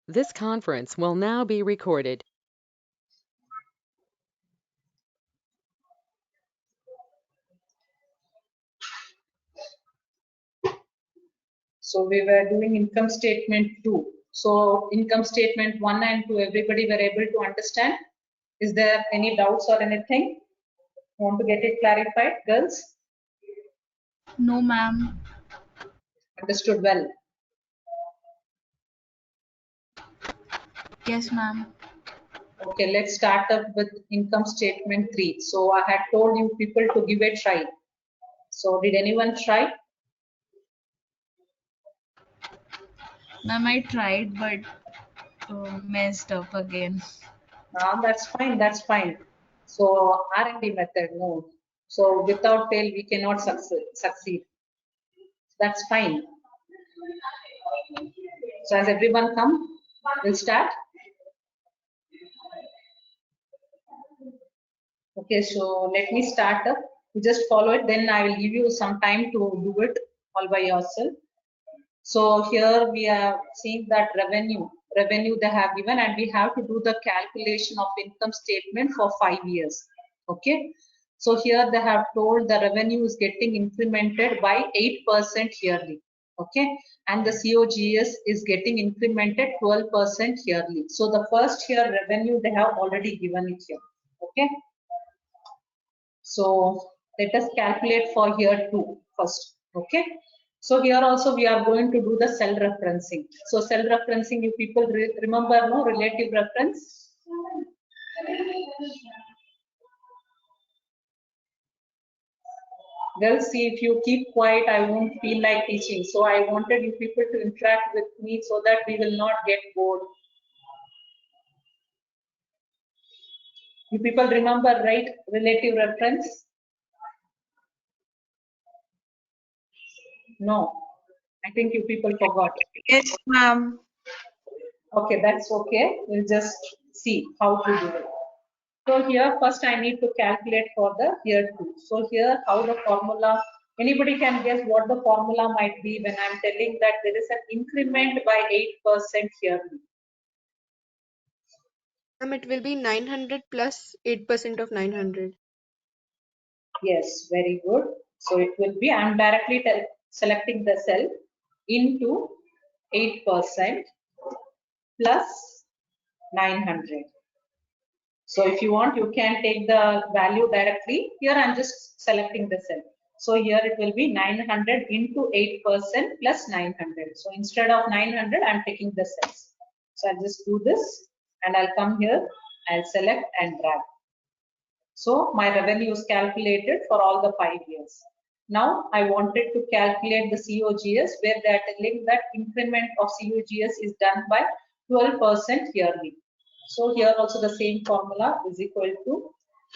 This conference will now be recorded. So we were doing income statement 2. So income statement 1 and 2, everybody were able to understand? Is there any doubts or anything? Want to get it clarified, girls? No, ma'am. Understood well. Yes, ma'am. Okay, let's start up with income statement 3. So I had told you people to give a try. So did anyone try? Ma'am, I tried but messed up again. That's fine, that's fine. So R&D method, no. So without fail, we cannot succeed. That's fine. So has everyone come? We'll start. Okay, so let me start up. You just follow it, then I will give you some time to do it all by yourself. So here we are seeing that revenue they have given, and we have to do the calculation of income statement for 5 years. Okay. So here they have told the revenue is getting incremented by 8% yearly. Okay. And the COGS is getting incremented 12% yearly. So the first year revenue they have already given it here. Okay. So let us calculate for here too first. Okay. So here also we are going to do the cell referencing. So cell referencing, you people remember, no, relative reference? Girls, see, if you keep quiet, I won't feel like teaching. So I wanted you people to interact with me so that we will not get bored. You people remember, right? Relative reference? No, I think you people forgot. Yes, ma'am. Okay, that's okay. We'll just see how to do it. So here first I need to calculate for the year 2. So here how the formula, anybody can guess what the formula might be when I'm telling that there is an increment by 8% yearly. It will be 900 plus 8% of 900. Yes, very good. So it will be, I'm directly selecting the cell into 8% plus 900. So if you want, you can take the value directly. Here I'm just selecting the cell. So here it will be 900 into 8% plus 900. So instead of 900, I'm taking the cells. So I'll just do this and I'll come here, I'll select and drag. So my revenue is calculated for all the 5 years. Now I wanted to calculate the COGS where they are telling that increment of COGS is done by 12% yearly. So here also the same formula is equal to,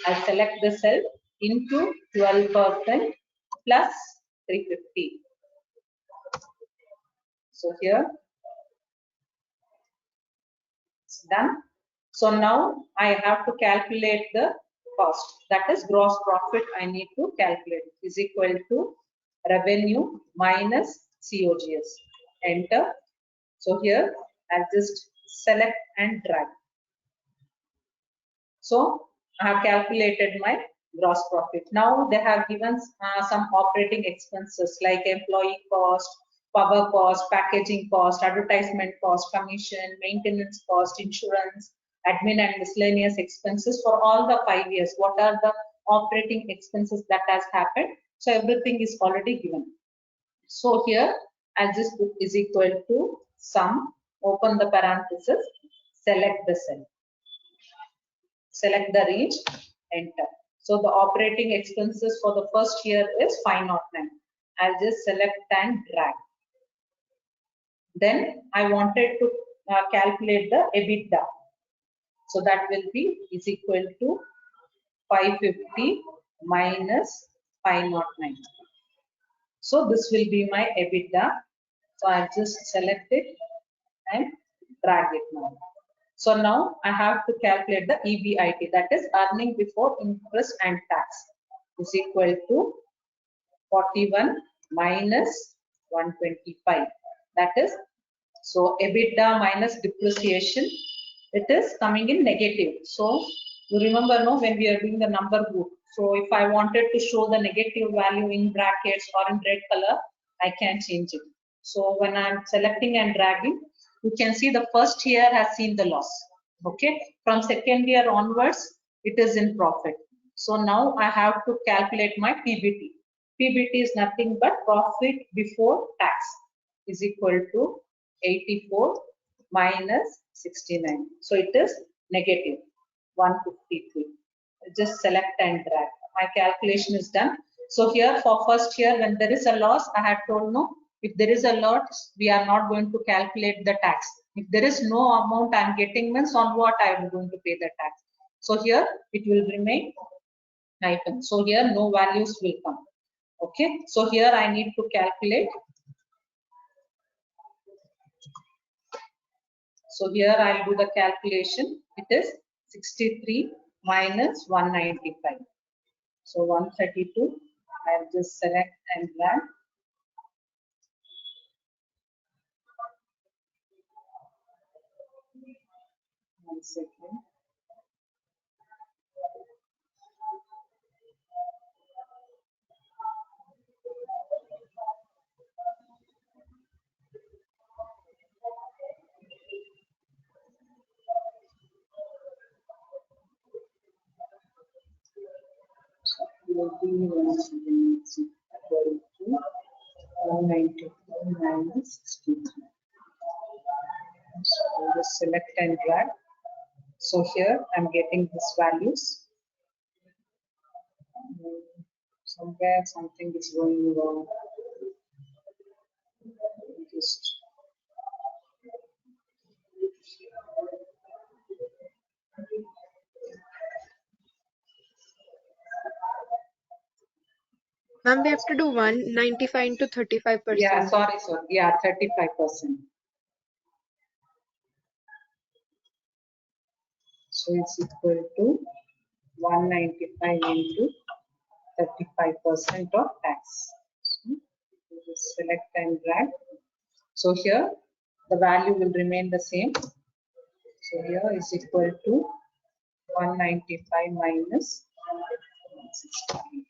I select the cell into 12% plus 350. So here it's done. So now I have to calculate the cost, that is gross profit. I need to calculate is equal to revenue minus COGS. Enter. So here I'll just select and drag. So I have calculated my gross profit. Now they have given some operating expenses like employee cost, power cost, packaging cost, advertisement cost, commission, maintenance cost, insurance, admin and miscellaneous expenses for all the 5 years. What are the operating expenses that has happened? So everything is already given. So here I'll just put is equal to sum, open the parenthesis, select the cell. Select the range, enter. So the operating expenses for the first year is 509. I'll just select and drag. Then I wanted to calculate the EBITDA. So that will be is equal to 550 minus 509. So this will be my EBITDA. So I'll just select it and drag it now. So now I have to calculate the EBIT, that is earning before interest and tax, is equal to 41 minus 125. That is So EBITDA minus depreciation, it is coming in negative. So you remember, no, when we are doing the number group. So if I wanted to show the negative value in brackets or in red color, I can change it. So when I'm selecting and dragging, you can see the first year has seen the loss. Okay, from second year onwards, it is in profit. So now I have to calculate my PBT. PBT is nothing but profit before tax is equal to 84 minus 69. So it is negative 153. Just select and drag. My calculation is done. So here for first year, when there is a loss, I had told no, if there is a loss, we are not going to calculate the tax. If there is no amount I'm getting, means on what I am going to pay the tax. So here it will remain item. So here no values will come. Okay. So here I need to calculate. So here I'll do the calculation. It is 63 minus 195. So 132. I'll just select and drag. One second. Will be 194 minus 63. So I'll just select and drag. So here I'm getting these values. Somewhere something is going wrong. Just Ma'am, we have to do 195 into 35%. yeah, sorry. Yeah, 35%. So it's equal to 195 into 35% of tax. So just select and drag. So here the value will remain the same. So here is equal to 195 minus 168.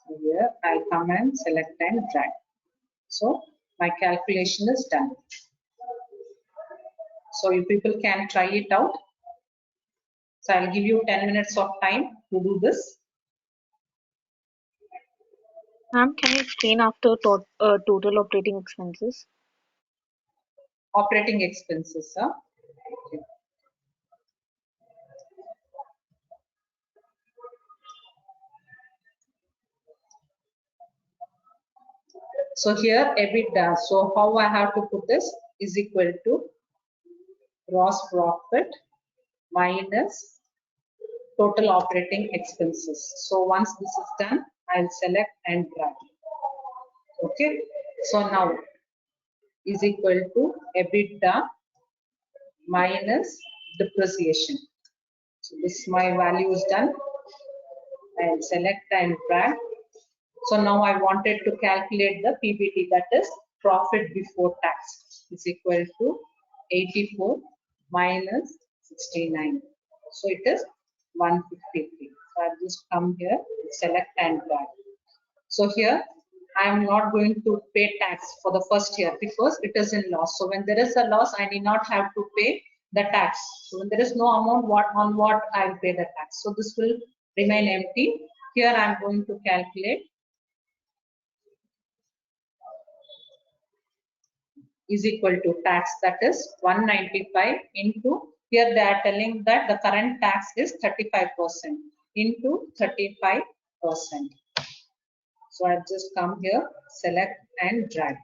So here I come and select and drag. So my calculation is done. So you people can try it out. So I'll give you 10 minutes of time to do this. Ma'am, can you explain after total operating expenses? Operating expenses, huh? Okay. So here EBITDA, so how I have to put this is equal to gross profit minus total operating expenses. So once this is done, I'll select and drag. Okay, so now is equal to EBITDA minus depreciation. So this my value is done. I'll select and drag. So now I wanted to calculate the PBT, that is profit before tax, is equal to 84 minus 69. So it is 153. So I'll just come here, select and drag. So here I am not going to pay tax for the first year because it is in loss. So when there is a loss, I need not have to pay the tax. So when there is no amount, on what I will pay the tax. So this will remain empty. Here I am going to calculate is equal to tax, that is 195 into, here they are telling that the current tax is 35% into 35%. So I just come here, select and drag.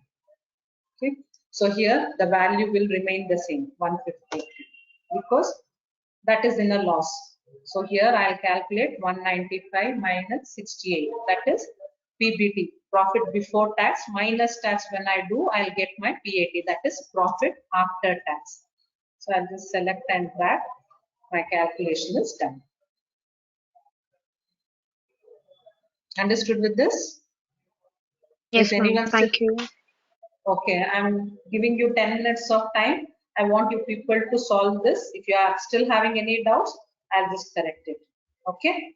Okay. So here the value will remain the same, 150, because that is in a loss. So here I'll calculate 195 minus 68, that is PBT, profit before tax minus tax. When I do, I'll get my PAT, that is profit after tax. So I'll just select and drag. My calculation is done. Understood with this? Yes, Is ma'am. anyone still? Thank you. Okay, I'm giving you 10 minutes of time. I want you people to solve this. If you are still having any doubts, I'll just correct it. Okay.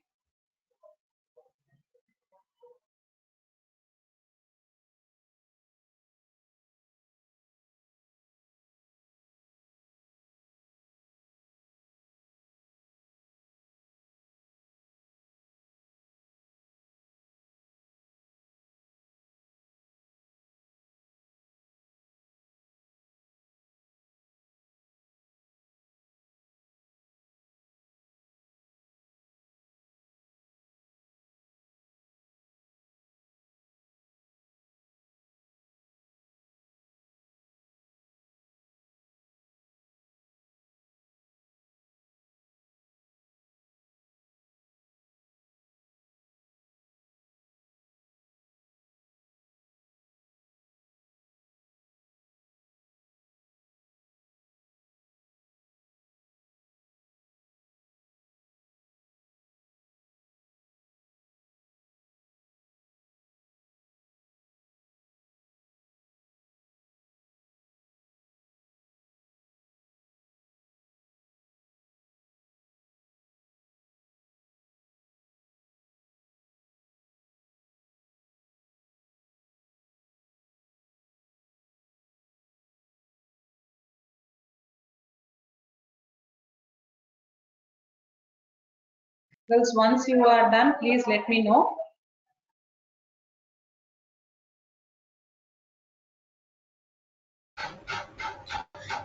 Girls, once you are done, please let me know.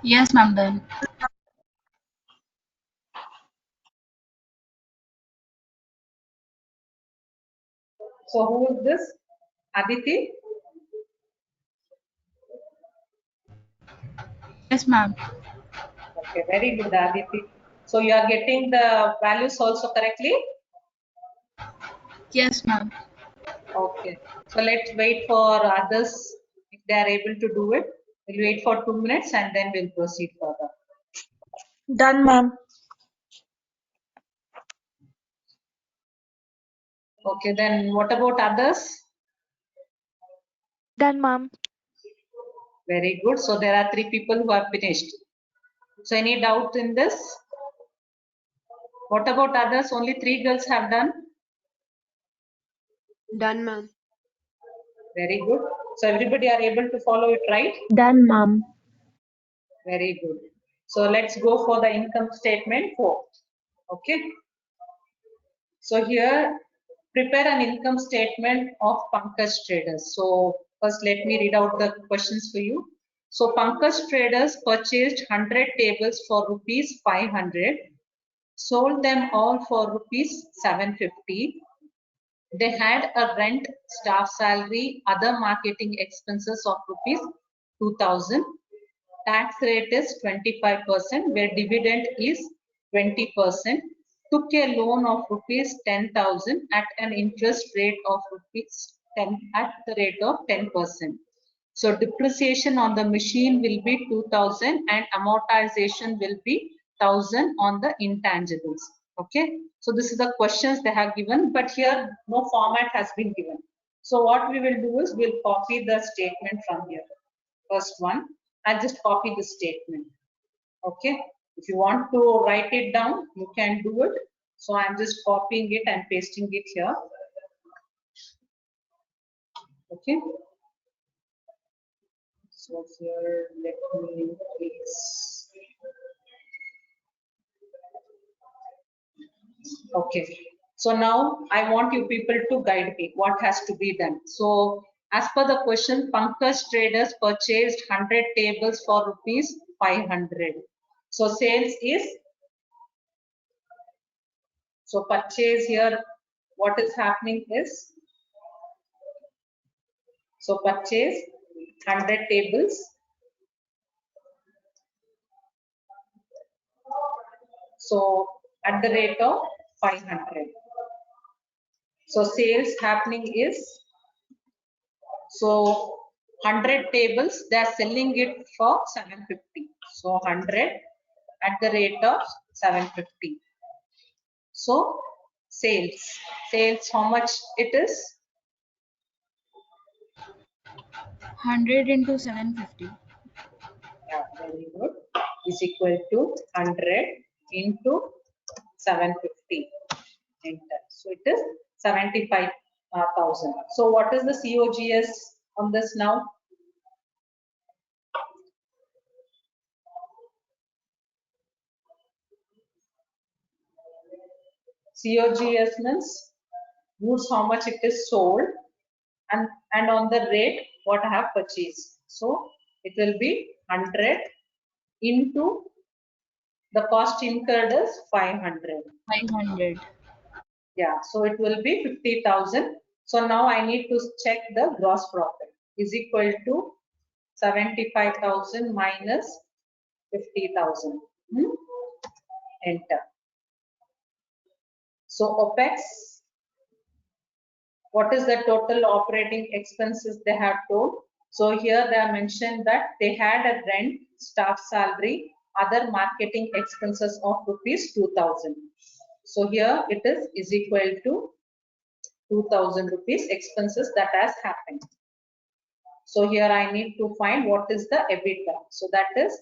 Yes, ma'am, done. So who is this? Aditi? Yes, ma'am. Okay, very good, Aditi. So you are getting the values also correctly? Yes, ma'am. Okay. So let's wait for others if they are able to do it. We'll wait for 2 minutes and then we'll proceed further. Done, ma'am. Okay, then what about others? Done, ma'am. Very good. So there are 3 people who have finished. So any doubt in this? What about others? Only 3 girls have done. Done, ma'am. Very good. So everybody are able to follow it, right? Done, ma'am. Very good. So let's go for the income statement 4. Okay. So here, prepare an income statement of Pankaj Traders. So first let me read out the questions for you. So Pankaj Traders purchased 100 tables for rupees 500, sold them all for rupees 750. They had a rent, staff salary, other marketing expenses of rupees 2000. Tax rate is 25%, where dividend is 20%. Took a loan of rupees 10,000 at an interest rate of rupees 10 at the rate of 10%. So depreciation on the machine will be 2000 and amortization will be 1000 on the intangibles. Okay. So this is the questions they have given, but here no format has been given. So what we will do is we'll copy the statement from here. First one, I'll just copy the statement. Okay. If you want to write it down, you can do it. So I'm just copying it and pasting it here. Okay. So here, let me please. Okay. So now I want you people to guide me. What has to be done? So as per the question, Pankaj Traders purchased 100 tables for rupees 500. So sales is, so purchase here, what is happening is, so purchase 100 tables. So at the rate of 500. So sales happening is, so 100 tables, they are selling it for 750. So 100 at the rate of 750. So sales, how much it is? 100 into 750. Yeah, very good. Is equal to 100 into 750. Enter. So it is 75,000. So what is the COGS on this now? COGS means goods how much it is sold and on the rate what I have purchased. So it will be 100 into the cost incurred is 500. 500. Yeah, so it will be 50,000. So now I need to check the gross profit is equal to 75,000 minus 50,000. Enter. So OPEX, what is the total operating expenses they have told? So here they have mentioned that they had a rent, staff salary, other marketing expenses of rupees 2,000. So here it is equal to 2,000 rupees expenses that has happened. So here I need to find what is the EBITDA. So that is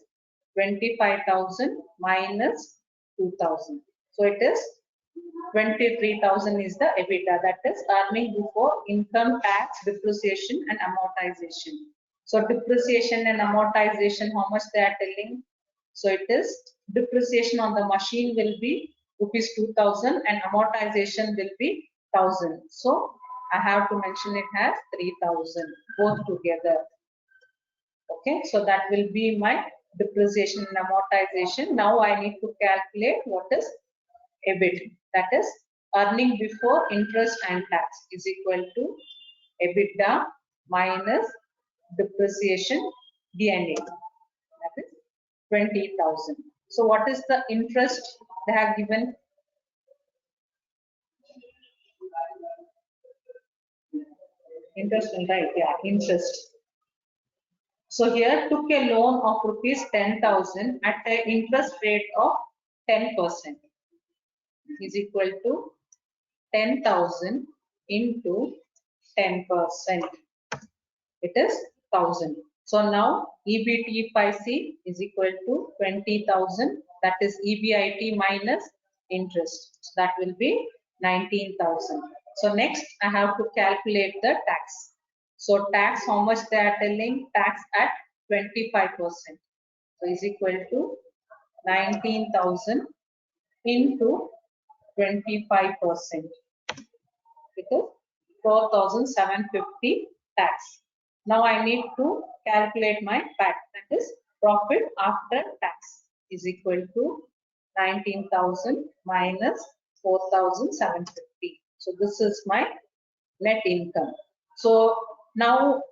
25,000 minus 2,000. So it is 23,000 is the EBITDA, that is earning before income tax, depreciation and amortization. So depreciation and amortization, how much they are telling? So it is depreciation on the machine will be rupees 2,000 and amortization will be 1,000. So I have to mention it as 3,000 both together. Okay, so that will be my depreciation and amortization. Now I need to calculate what is EBIT, that is earning before interest and tax is equal to EBITDA minus depreciation D&A, that is 20,000. So what is the interest they have given? Interest, right? Yeah, interest. So here took a loan of rupees 10,000 at an interest rate of 10% is equal to 10,000 into 10%. It is 1,000. So now EBT if I see is equal to 20,000. That is EBIT minus interest. So that will be 19,000. So next I have to calculate the tax. So tax, how much they are telling? Tax at 25%. So is equal to 19,000 into 25%. It is 4,750 tax. Now I need to calculate my PAT, that is profit after tax is equal to 19,000 minus 4,750. So this is my net income. So now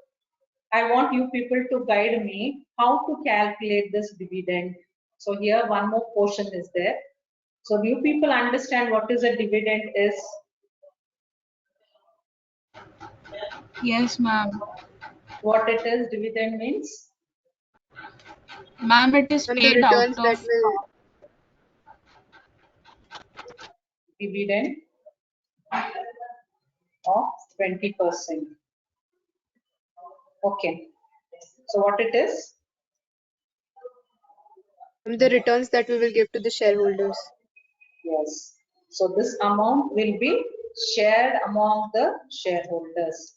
I want you people to guide me how to calculate this dividend. So here one more portion is there. So do you people understand what is a dividend is? Yes, ma'am. What it is, dividend means? Ma'am, it is And the paid out returns that of will Dividend of 20%. Okay. So what it is? the returns that we will give to the shareholders. Yes. So this amount will be shared among the shareholders.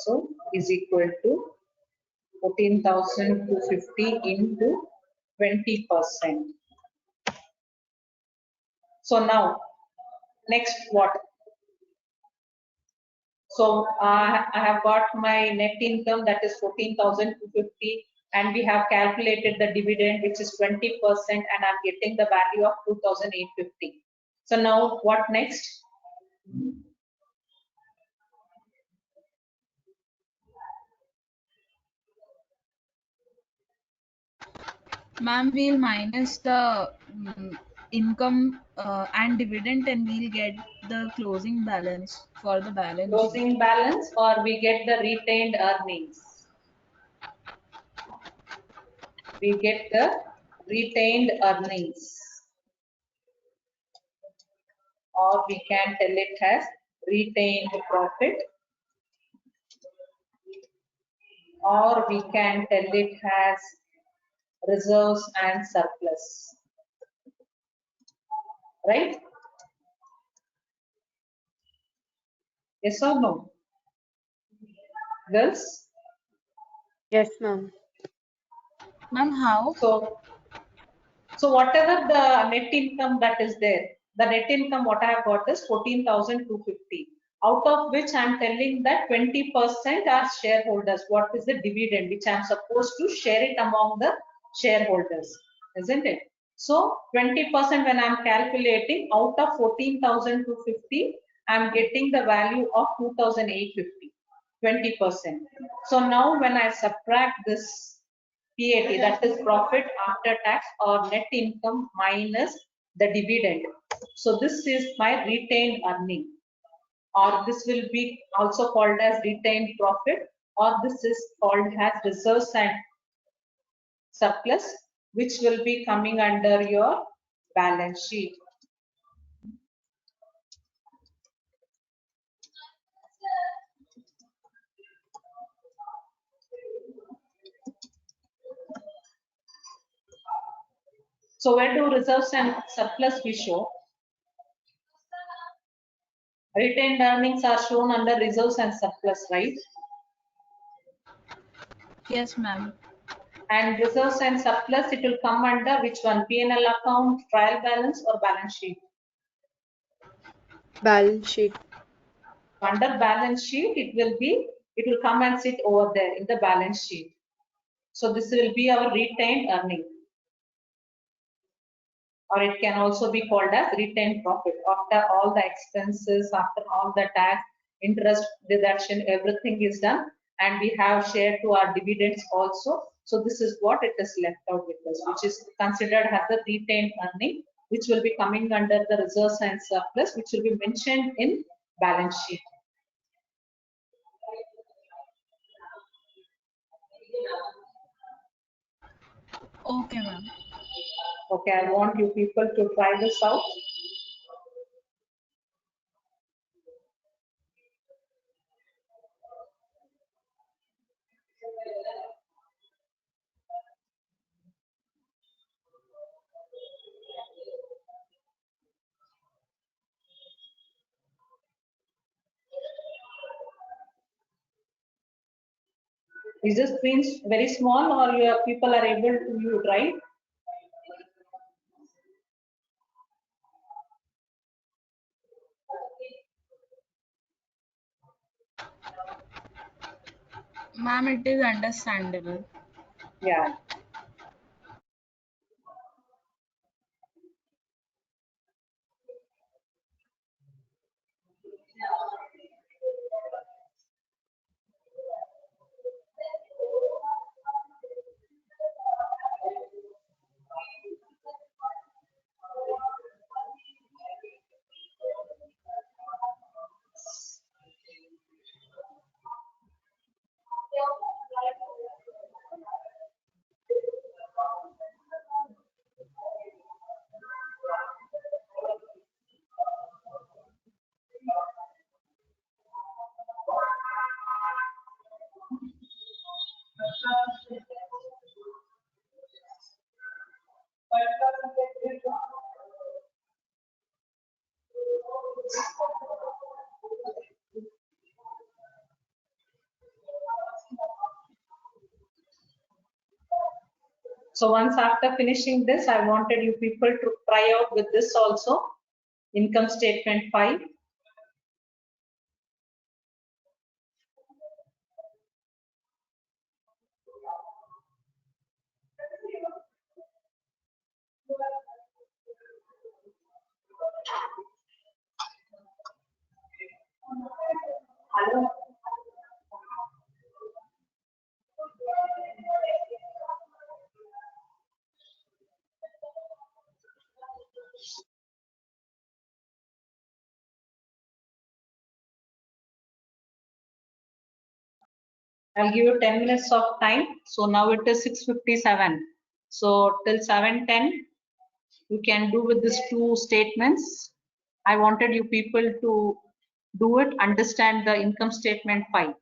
So is equal to 14,250 into 20%. So now, next what? So I have got my net income, that is 14,250, and we have calculated the dividend, which is 20%, and I'm getting the value of 2,850. So now what next? Ma'am, we'll minus the income and dividend, and we'll get the closing balance for the balance sheet. Closing balance, or we get the retained earnings? We get the retained earnings, or we can tell it as retained profit, or we can tell it as reserves and surplus, right? Yes or no? Girls? Yes, ma'am. Ma'am, how? So whatever the net income that is there, the net income what I have got is 14,250. Out of which I am telling that 20% are shareholders. What is the dividend which I am supposed to share it among the shareholders, isn't it? So 20% when I am calculating, out of 14,250, I am getting the value of 2,850. 20%. So now when I subtract this PAT, that is profit after tax or net income minus the dividend. So this is my retained earning, or this will be also called as retained profit, or this is called as reserves and surplus, which will be coming under your balance sheet. So where do reserves and surplus we show? Retained earnings are shown under reserves and surplus, right? Yes, ma'am. And reserves and surplus, it will come under which one? P&L account, trial balance, or balance sheet? Balance sheet. Under balance sheet, it will come and sit over there in the balance sheet. So this will be our retained earning, or it can also be called as retained profit. After all the expenses, after all the tax, interest deduction, everything is done, and we have shared to our dividends also. So this is what it is left out with us, which is considered as the retained earning, which will be coming under the reserves and surplus, which will be mentioned in balance sheet. Okay, ma'am. Okay, I want you people to try this out. Is the screen very small, or your people are able to view, right? Ma'am, it is understandable. Yeah. So once after finishing this, I wanted you people to try out with this also. Income statement 5. Hello. I'll give you 10 minutes of time. So now it is 6:57. So till 7:10, you can do with these two statements. I wanted you people to do it, understand the income statement file.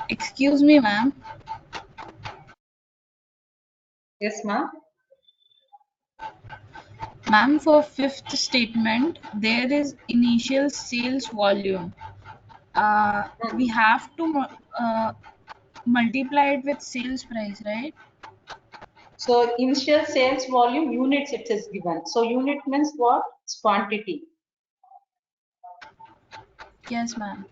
Excuse me, ma'am. Yes, ma'am. Ma'am, for fifth statement, there is initial sales volume. We have to multiply it with sales price, right? So initial sales volume units it is given. So unit means what? It's quantity. Yes, ma'am.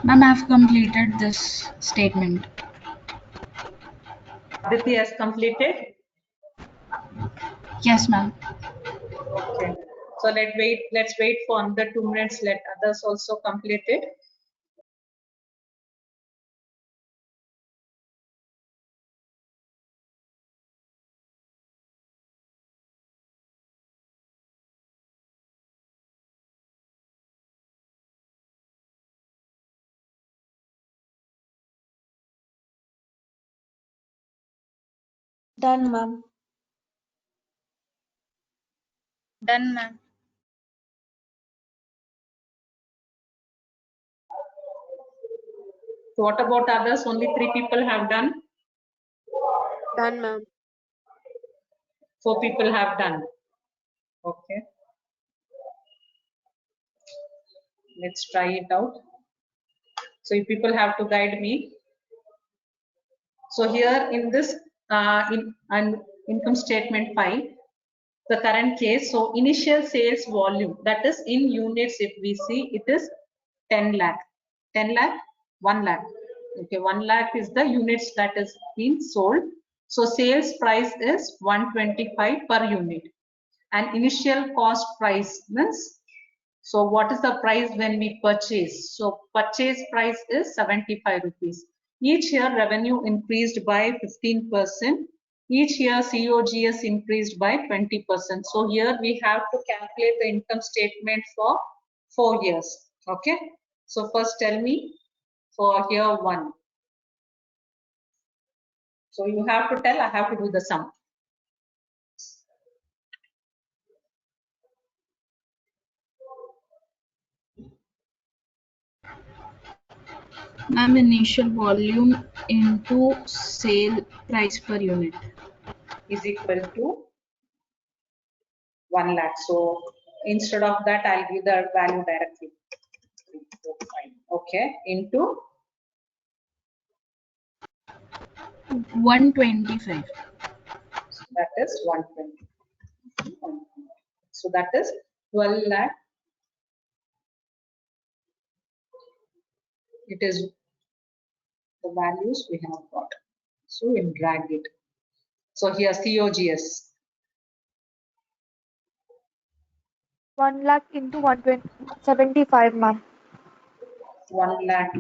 Ma'am, I have completed this statement. Aditi has completed. Yes, ma'am. Okay. So let's wait for another 2 minutes. Let others also complete it. Done, ma'am. Done, ma'am. So what about others? Only 3 people have done. Done, ma'am. 4 people have done. Okay. Let's try it out. So you people have to guide me. So here in this income statement file, the current case, so initial sales volume, that is in units, if we see, it is 10 lakh. 10 lakh, 1 lakh. Okay, 1 lakh is the units that is being sold. So sales price is 125 per unit. And initial cost price means, so what is the price when we purchase? So purchase price is 75 rupees. Each year revenue increased by 15%. Each year COGS increased by 20%. So here we have to calculate the income statement for 4 years. Okay. So first tell me for year 1. So you have to tell, I have to do the sum. Ma'am, initial volume into sale price per unit. Is equal to 1 lakh. So instead of that, I'll give the value directly. 3, 4, 5. Okay, into 125. so that is 120. So that is 12 lakh. It is the values we have got. So we'll drag it. So here COGS 1 lakh into 120, 75, ma'am. 1 lakh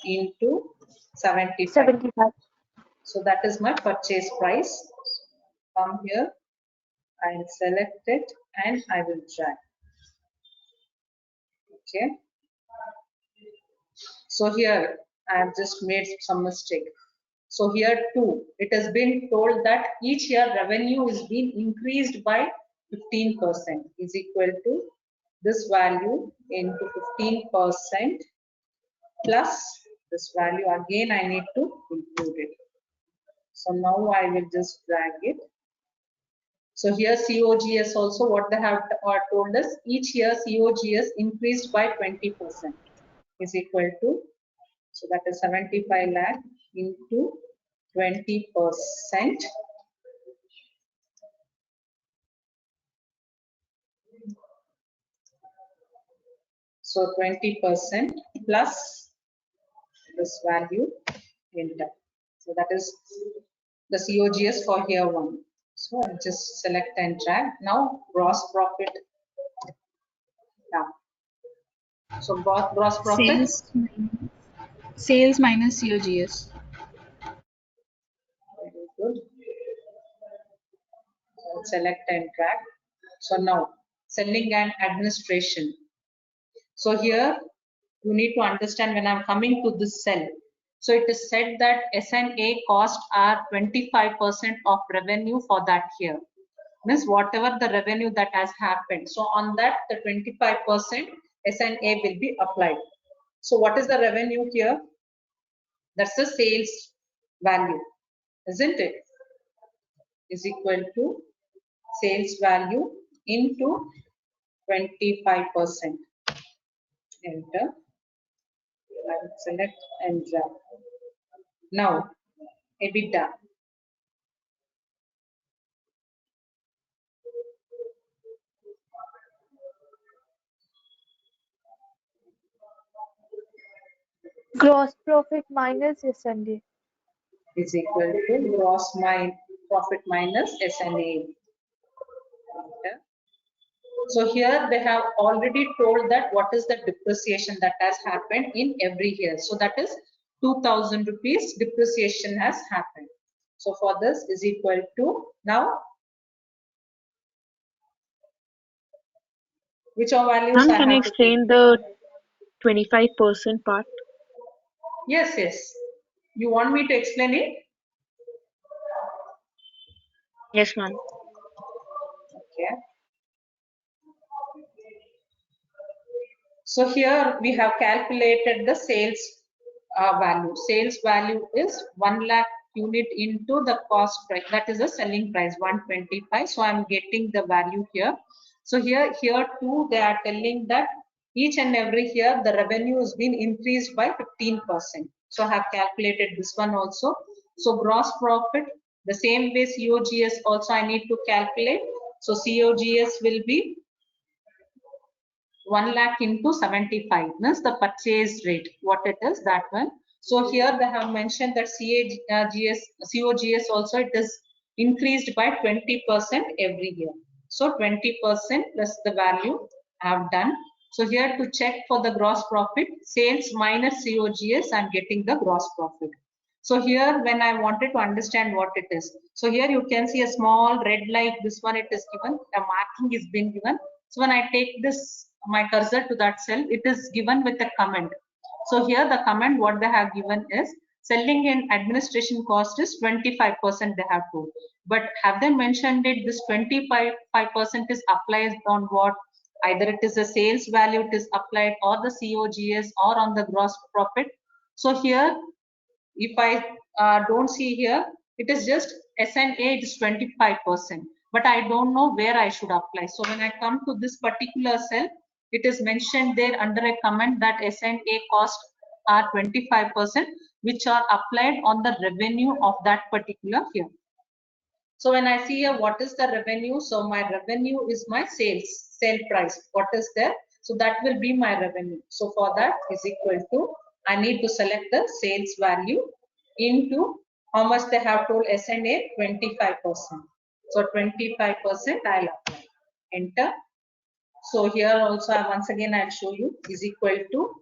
into 75. 75. So that is my purchase price. Come here, I'll select it and I will drag. Okay. So here I have just made some mistake. So here too, it has been told that each year revenue is being increased by 15% is equal to this value into 15% plus this value. Again, I need to include it. So now I will just drag it. So here COGS also, what they have told us, each year COGS increased by 20% is equal to, so that is 75 lakh into 20%. So 20% plus this value enter. So that is the COGS for year 1. So I'll just select and drag. Now gross profit. Yeah. So gross profit. Sales minus COGS. Very good. So select and drag. So now selling and administration. So here you need to understand when I'm coming to this cell. So it is said that S&A costs are 25% of revenue for that year. Means whatever the revenue that has happened. So on that, the 25% S&A will be applied. So what is the revenue here? That's the sales value, isn't it? Is equal to sales value into 25%. Enter. I will select and drag. Now, EBITDA. Gross profit minus S&A. is equal to gross profit minus S&A. So here they have already told that what is the depreciation that has happened in every year. So that is 2000 rupees depreciation has happened. So for this is equal to, now which all values Ma'am, I can you have to take? explain the 25% part? Yes, yes. You want me to explain it? Yes, ma'am. Okay. So here we have calculated the sales value. Sales value is 1 lakh unit into the cost price. That is the selling price 125. So I'm getting the value here. So here too they are telling that each and every year the revenue has been increased by 15%. So I have calculated this one also. So gross profit, the same way COGS also I need to calculate. So COGS will be 1 lakh into 75 means the purchase rate, what it is, that one. So here they have mentioned that COGS also it is increased by 20% every year. So 20% plus the value I have done. So here to check for the gross profit, sales minus COGS, I am getting the gross profit. So here when I wanted to understand what it is, so here you can see a small red light, this one it is given, a marking is been given. So when I take this, my cursor to that cell, it is given with a comment. So here the comment what they have given is selling and administration cost is 25% they have told. But have they mentioned it, this 25% is applied on what? Either it is a sales value it is applied or the COGS or on the gross profit. So here if I don't see here, it is just S&A, it is 25%, but I don't know where I should apply. So when I come to this particular cell, it is mentioned there under a comment that S&A cost are 25%, which are applied on the revenue of that particular year. So when I see here, what is the revenue? So my revenue is my sale price. What is there? So that will be my revenue. So for that is equal to, I need to select the sales value into how much they have told S&A 25%. So 25% I'll apply. Enter. So here also once again I'll show you is equal to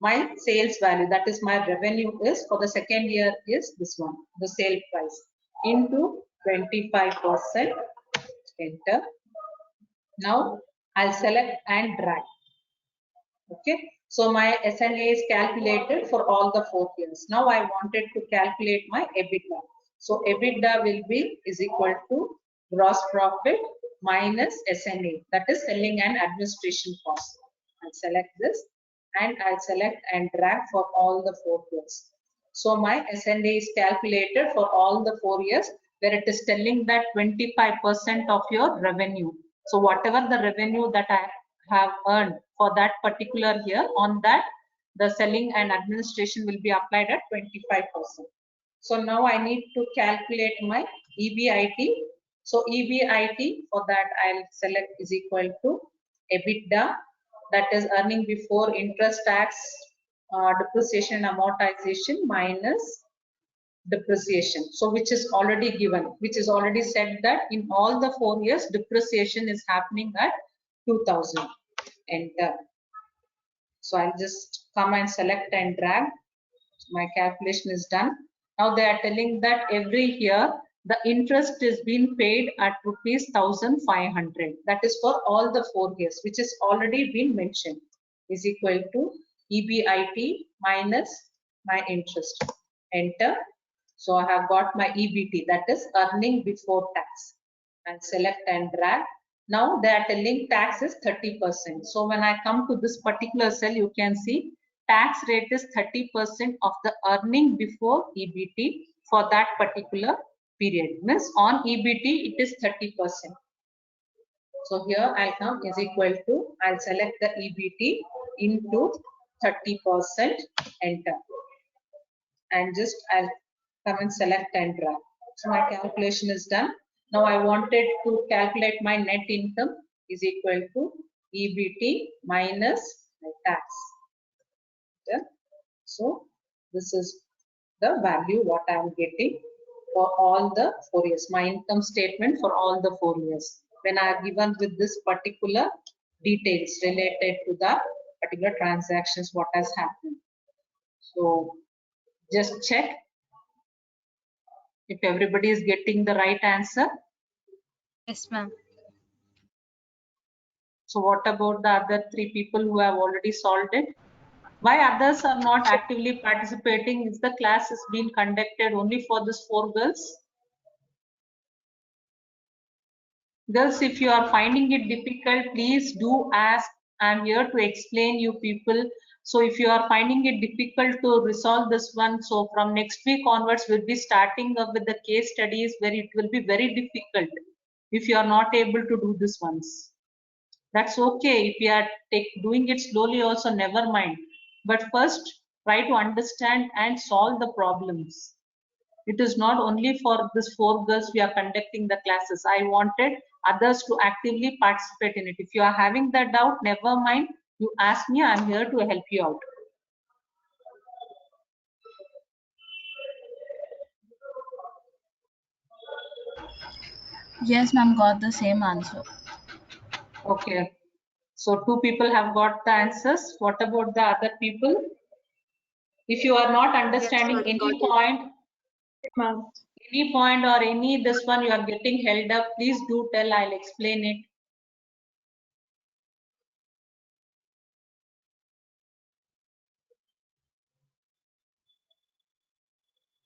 my sales value, that is my revenue is for the second year is this one, the sale price into 25%. Enter. Now I'll select and drag. Okay, so my S&A is calculated for all the 4 years. Now I wanted to calculate my EBITDA. So EBITDA will be is equal to gross profit minus S&A, that is selling and administration cost. I'll select this and I'll select and drag for all the 4 years. So my S&A is calculated for all the 4 years, where it is telling that 25% of your revenue. So whatever the revenue that I have earned for that particular year, on that the selling and administration will be applied at 25%. So now I need to calculate my EBIT. So EBIT, for that I'll select is equal to EBITDA, that is earning before interest, tax, depreciation, amortization minus depreciation. So which is already given, which is already said that in all the 4 years depreciation is happening at 2000. Enter. So I'll just come and select and drag. My calculation is done. Now they are telling that every year the interest is being paid at rupees 1500. That is for all the 4 years, which is already been mentioned, is equal to EBIT minus my interest. Enter. So I have got my EBT, that is earning before tax, and select and drag. Now they are telling tax is 30%. So when I come to this particular cell, you can see tax rate is 30% of the earning before EBT for that particular period. Means on EBT it is 30%. So here I'll come is equal to, I'll select the EBT into 30%, enter. And just I'll come and select and drag. So my calculation is done. Now I wanted to calculate my net income is equal to EBT minus my tax. Okay. So This is the value what I am getting for all the 4 years. My income statement for all the 4 years. When I have given with this particular details related to the particular transactions, what has happened. So just check if everybody is getting the right answer. Yes, ma'am. So what about the other 3 people who have already solved it? Why others are not actively participating? Is the class is being conducted only for these 4 girls? Girls, if you are finding it difficult, please do ask. I'm here to explain you people. So if you are finding it difficult to resolve this one, so from next week onwards, we'll be starting up with the case studies where it will be very difficult if you are not able to do this ones. That's okay. If you are doing it slowly also, never mind. But first, try to understand and solve the problems. It is not only for these 4 girls we are conducting the classes. I wanted others to actively participate in it. If you are having that doubt, never mind. You ask me, I'm here to help you out. Yes, ma'am, got the same answer. Okay. So 2 people have got the answers. What about the other people? If you are not understanding Yes, ma'am, got any it. point, Ma'am. or any this one you are getting held up, please do tell. I'll explain it.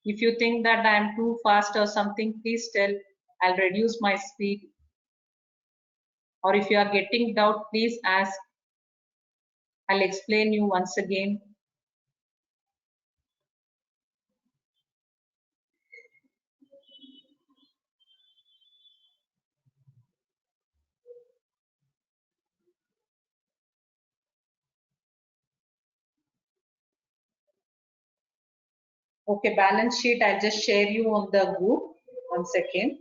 If you think that I am too fast or something, please tell. I'll reduce my speed. Or if you are getting doubt, please ask. I'll explain you once again. Okay, balance sheet, I'll just share you on the group. 1 second.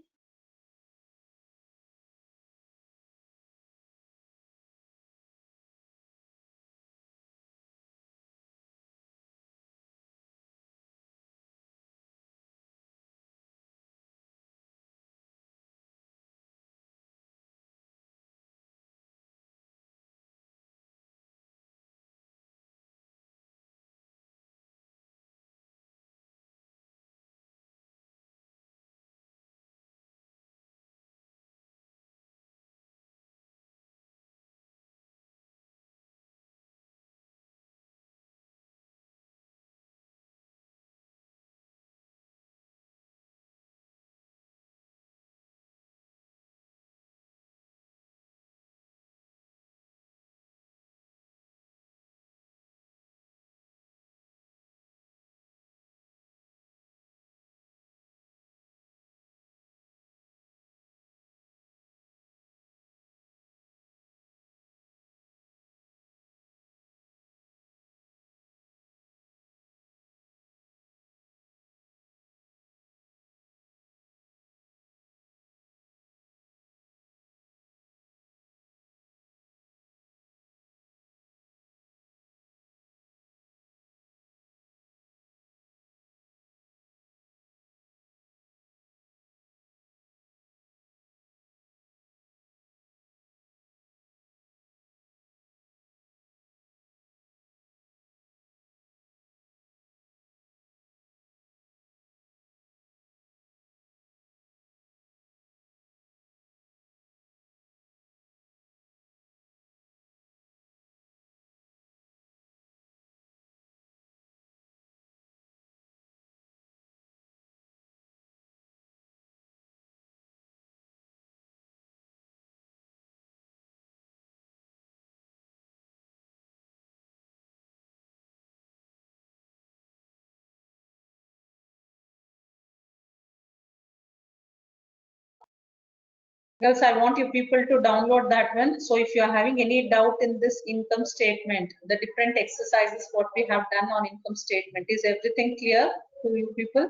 Girls, I want you people to download that one. So if you are having any doubt in this income statement, the different exercises what we have done on income statement, is everything clear to you people?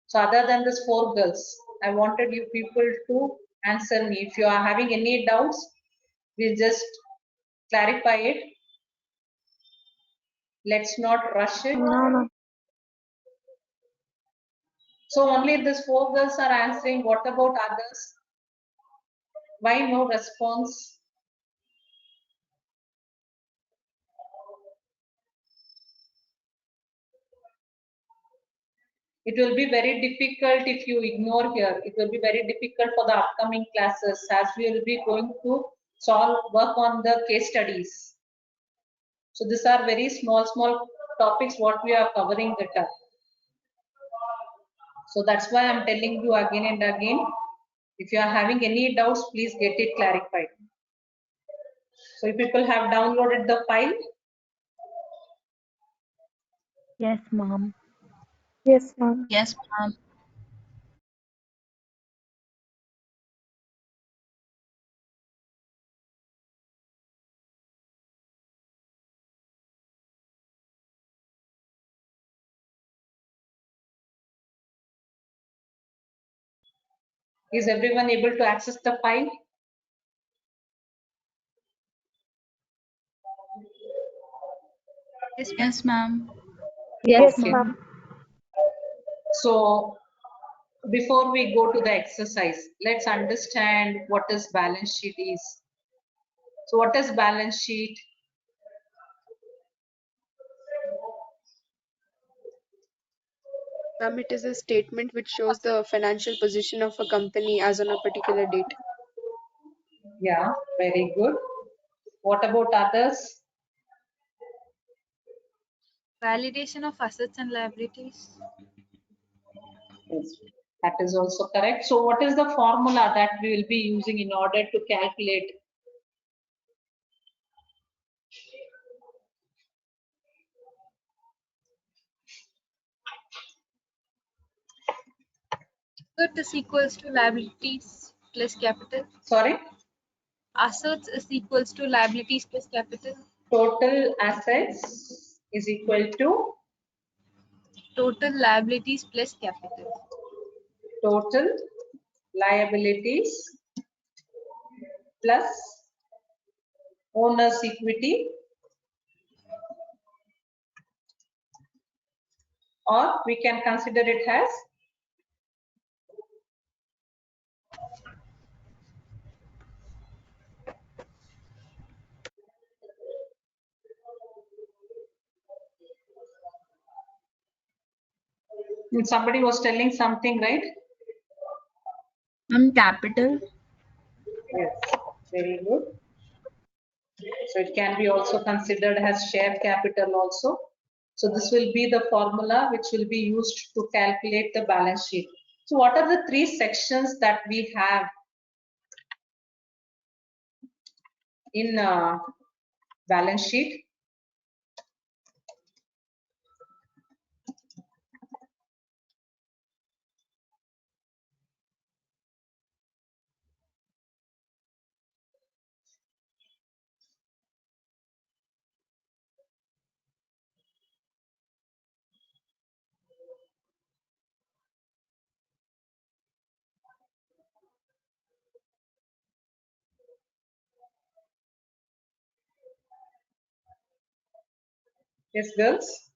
So other than this 4 girls, I wanted you people to answer me. If you are having any doubts, we'll just clarify it. Let's not rush it. No. So only these 4 girls are answering. What about others? Why no response? It will be very difficult if you ignore here. It will be very difficult for the upcoming classes as we will be going to work on the case studies. So these are very small topics what we are covering it up. So that's why I'm telling you again and again. If you are having any doubts, please get it clarified. So if people have downloaded the file, Yes, ma'am. Yes, ma'am. Yes, ma'am. is everyone able to access the file? Yes, ma'am. Yes, Okay. ma'am. So before we go to the exercise, let's understand what is balance sheet is. So what is balance sheet? Ma'am, it is a statement which shows the financial position of a company as on a particular date. Yeah, very good. What about others? Validation of assets and liabilities. Yes, that is also correct. So what is the formula that we will be using in order to calculate? Asset is equals to liabilities plus capital. Sorry, Assets is equals to liabilities plus capital. total assets is equal to Total liabilities plus capital. total liabilities plus owner's equity, or we can consider it as somebody was telling something, right? Capital. Yes, very good. So it can be also considered as share capital also. So this will be the formula which will be used to calculate the balance sheet. So what are the 3 sections that we have in balance sheet? Yes, girls?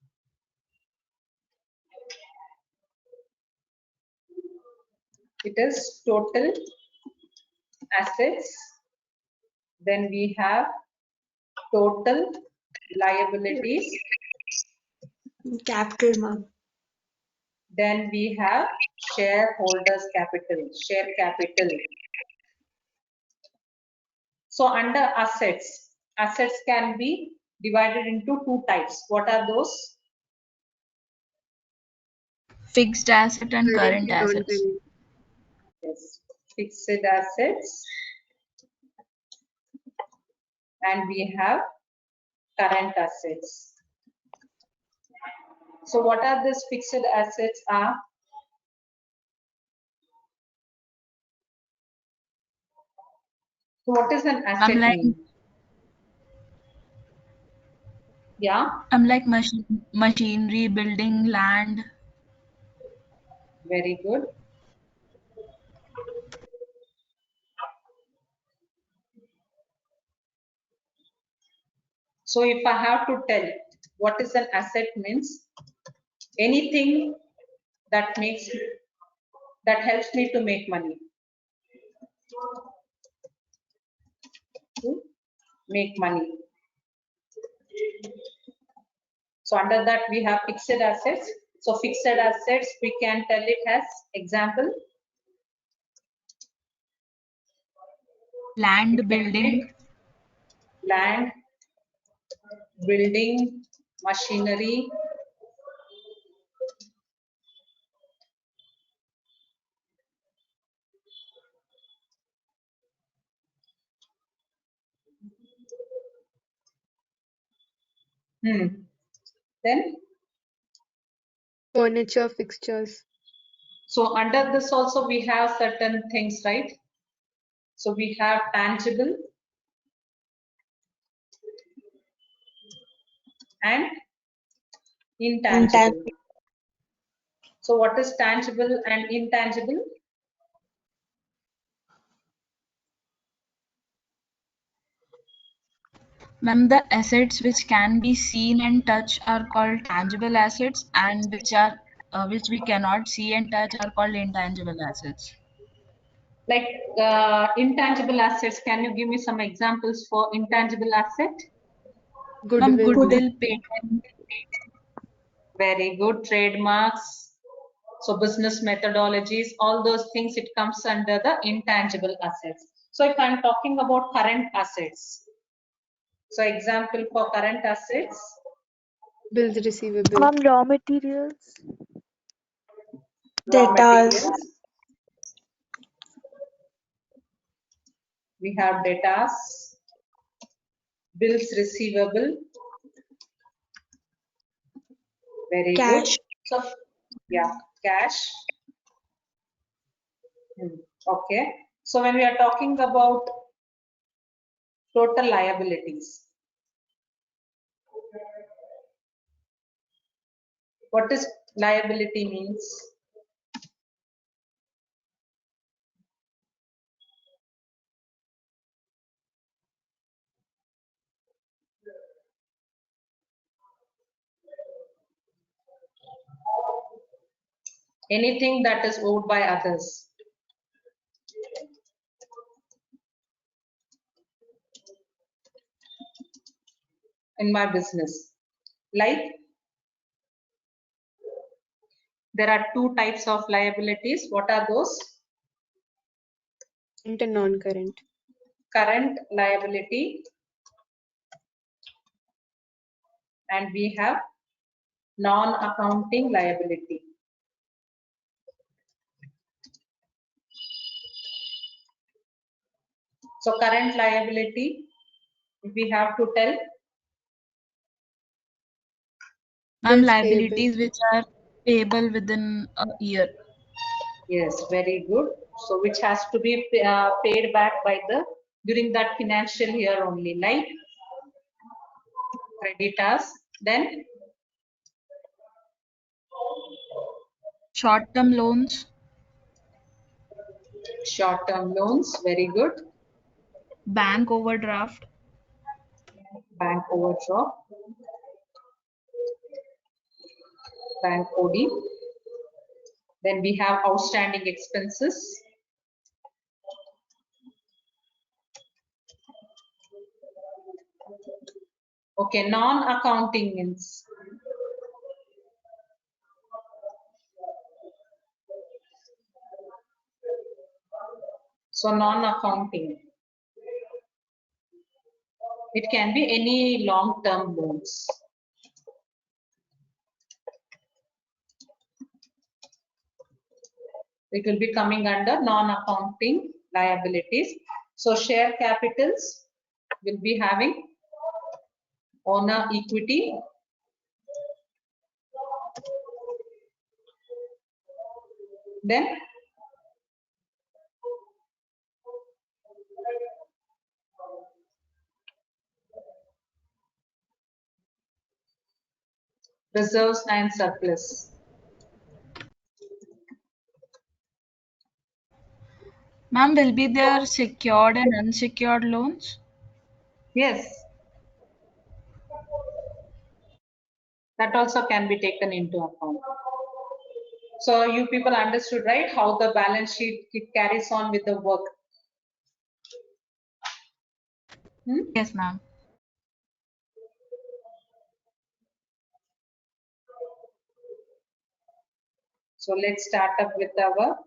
It is total assets. Then we have total liabilities. Capital, ma'am. Then we have shareholders capital, share capital. So under assets, assets can be divided into 2 types. What are those? Fixed asset and Current current and assets. non-current. Yes, fixed assets, and we have current assets. So what are these fixed assets are? So what is an asset mean? Yeah, Like machinery, building, land. very good. So if I have to tell, What is an asset means? Anything that helps me to make money. To make money. So under that we have fixed assets. So fixed assets, we can tell it as example. Land building. Land, building, machinery. Then Furniture, fixtures. so under this also we have certain things, right? So we have tangible and intangible. So what is tangible and intangible? Ma'am, the assets which can be seen and touched are called tangible assets, and which we cannot see and touch are called intangible assets. Like intangible assets, can you give me some examples for intangible asset? Ma'am, Goodwill. goodwill, patent. Very good. Trademarks. So business methodologies, all those things, it comes under the intangible assets. So if I'm talking about current assets, so example for current assets, Bills receivable. Ma'am, raw materials. raw materials, we have debtors, bills receivable, very good. So yeah, cash. Okay. So when we are talking about total liabilities, what is liability means? Anything that is owed by others. In my business, like there are two types of liabilities. What are those? Current and non-current. Current liability, and we have non-accounting liability. So current liability, if we have to tell. Ma'am, Bills liabilities payable. which are payable within a year. Yes, very good. So which has to be paid back by during that financial year only, like creditors. Then Short-term loans. short-term loans, very good. Bank overdraft. Bank overdraft, bank OD. Then we have outstanding expenses. Okay, non-accounting means so non-accounting. It can be any long-term loans. It will be coming under non-accounting liabilities. So share capitals will be having owner equity, then reserves and surplus. Ma'am, will be there secured and unsecured loans? Yes. That also can be taken into account. So you people understood, right, how the balance sheet it carries on with the work. Yes, ma'am. So let's start up with our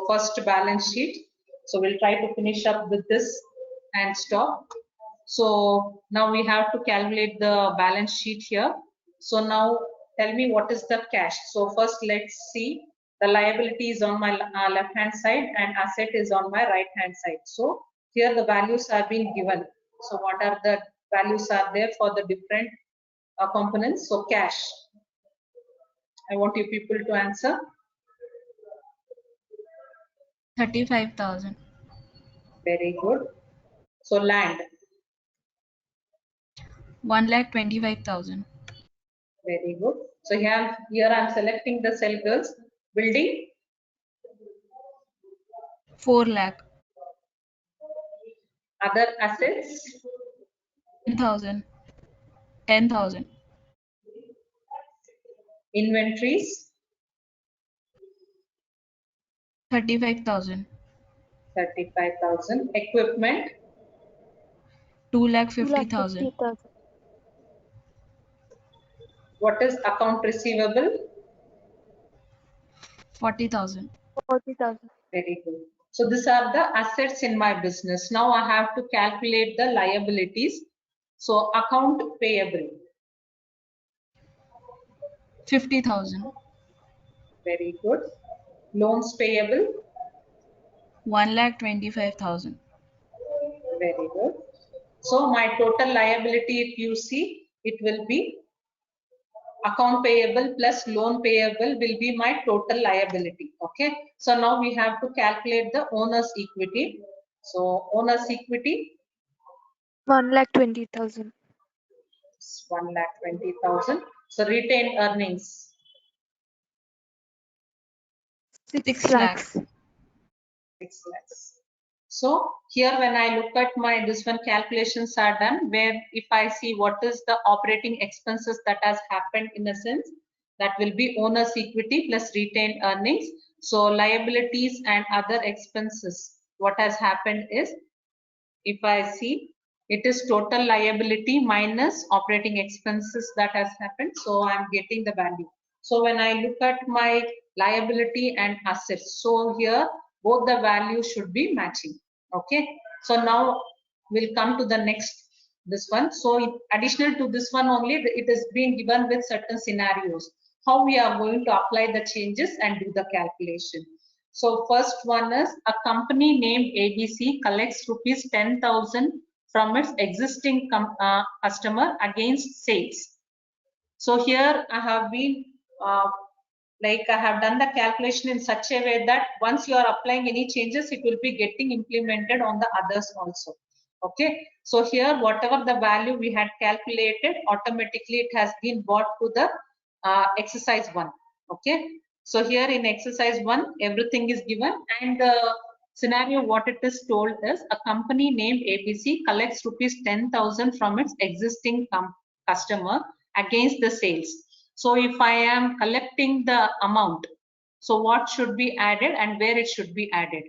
first balance sheet. So we'll try to finish up with this and stop. So now we have to calculate the balance sheet here. So now tell me what is the cash. So first let's see, the liability is on my left hand side and asset is on my right hand side. So here the values are being given. So what are the values are there for the different components? So cash, I want you people to answer. 35,000. Very good. So land. 1,25,000. Very good. So here I'm selecting the cell, girls. Building. 4 lakh. Other assets. 10,000. 10,000. Inventories. 35,000. 35,000. Equipment. 2,50,000. 2,50,000. What is account receivable? 40,000. 40,000. Very good. So these are the assets in my business. Now I have to calculate the liabilities. So account payable. 50,000. Very good. Loans payable. 1,25,000. Very good. So my total liability, if you see, it will be account payable plus loan payable will be my total liability. Okay. So now we have to calculate the owner's equity. So owner's equity. 1,20,000. 1,20,000. So retained earnings. 6 lakhs. lakhs. 6 lakhs. So here when I look at my this one calculations are done, where if I see what is the operating expenses that has happened, in a sense that will be owner's equity plus retained earnings. So liabilities and other expenses, what has happened is, if I see, it is total liability minus operating expenses that has happened. So I'm getting the value. So when I look at my liability and assets, so here both the values should be matching. Okay. So now we'll come to the next this one. So additional to this one only, it is being given with certain scenarios, how we are going to apply the changes and do the calculation. So first one is, a company named ABC collects rupees 10,000 from its existing customer against sales. So here I have been I have done the calculation in such a way that once you are applying any changes, it will be getting implemented on the others also. Okay. So here whatever the value we had calculated, automatically it has been brought to the exercise 1. Okay. So here in exercise 1, everything is given, and the scenario what it is told is, a company named ABC collects rupees 10,000 from its existing customer against the sales. So if I am collecting the amount, so what should be added and where it should be added?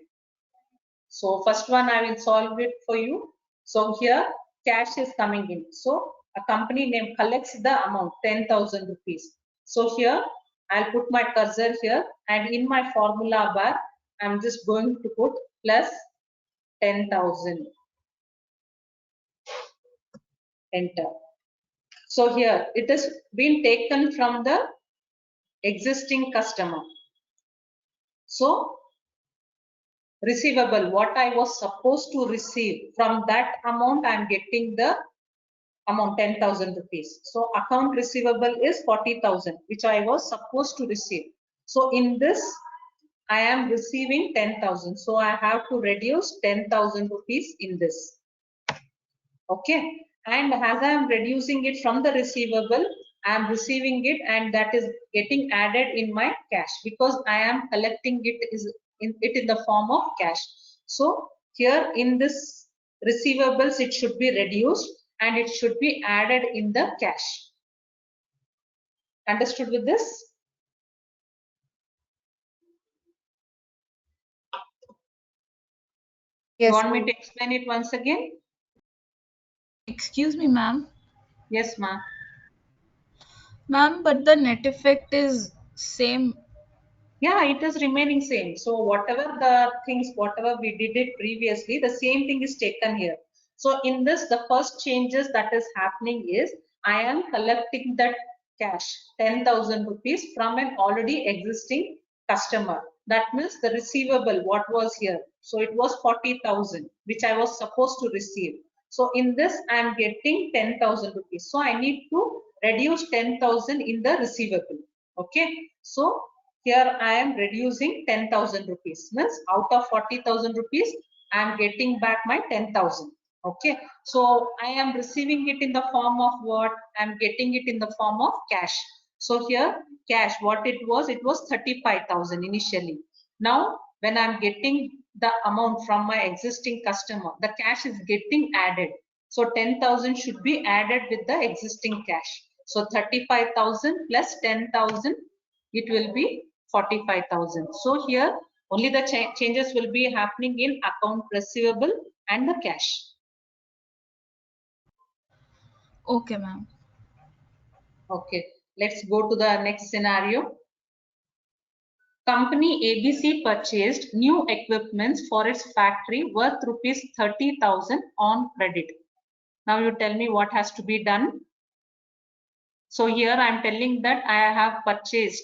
So first one I will solve it for you. So here cash is coming in. So a company name collects the amount 10,000 rupees. So here I'll put my cursor here, and in my formula bar I'm just going to put plus 10,000. Enter. So here it has been taken from the existing customer. So receivable, what I was supposed to receive, from that amount I am getting the amount 10,000 rupees. So account receivable is 40,000, which I was supposed to receive. So in this I am receiving 10,000. So I have to reduce 10,000 rupees in this. Okay. And as I am reducing it from the receivable, I am receiving it, and that is getting added in my cash, because I am collecting it in the form of cash. So here in this receivables, it should be reduced, and it should be added in the cash. Understood with this? You Yes, want me ma'am. to explain it once again? Excuse me, ma'am. Yes, ma'am. Ma'am, but the net effect is same. Yeah, it is remaining same. So whatever the things, whatever we did it previously, the same thing is taken here. So in this, the first changes that is happening is I am collecting that cash, 10,000 rupees from an already existing customer. That means the receivable, what was here. So it was 40,000, which I was supposed to receive. So in this, I am getting 10,000 rupees. So I need to reduce 10,000 in the receivable. Okay. So here I am reducing 10,000 rupees. Means out of 40,000 rupees, I am getting back my 10,000. Okay. So I am receiving it in the form of what? I am getting it in the form of cash. So here cash, what it was 35,000 initially. Now when I am getting the amount from my existing customer, the cash is getting added. So 10,000 should be added with the existing cash. So 35,000 plus 10,000, it will be 45,000. So here only the changes will be happening in account receivable and the cash. Okay, ma'am. Okay, let's go to the next scenario. Company ABC purchased new equipments for its factory worth rupees 30,000 on credit. Now you tell me what has to be done. So here I am telling that I have purchased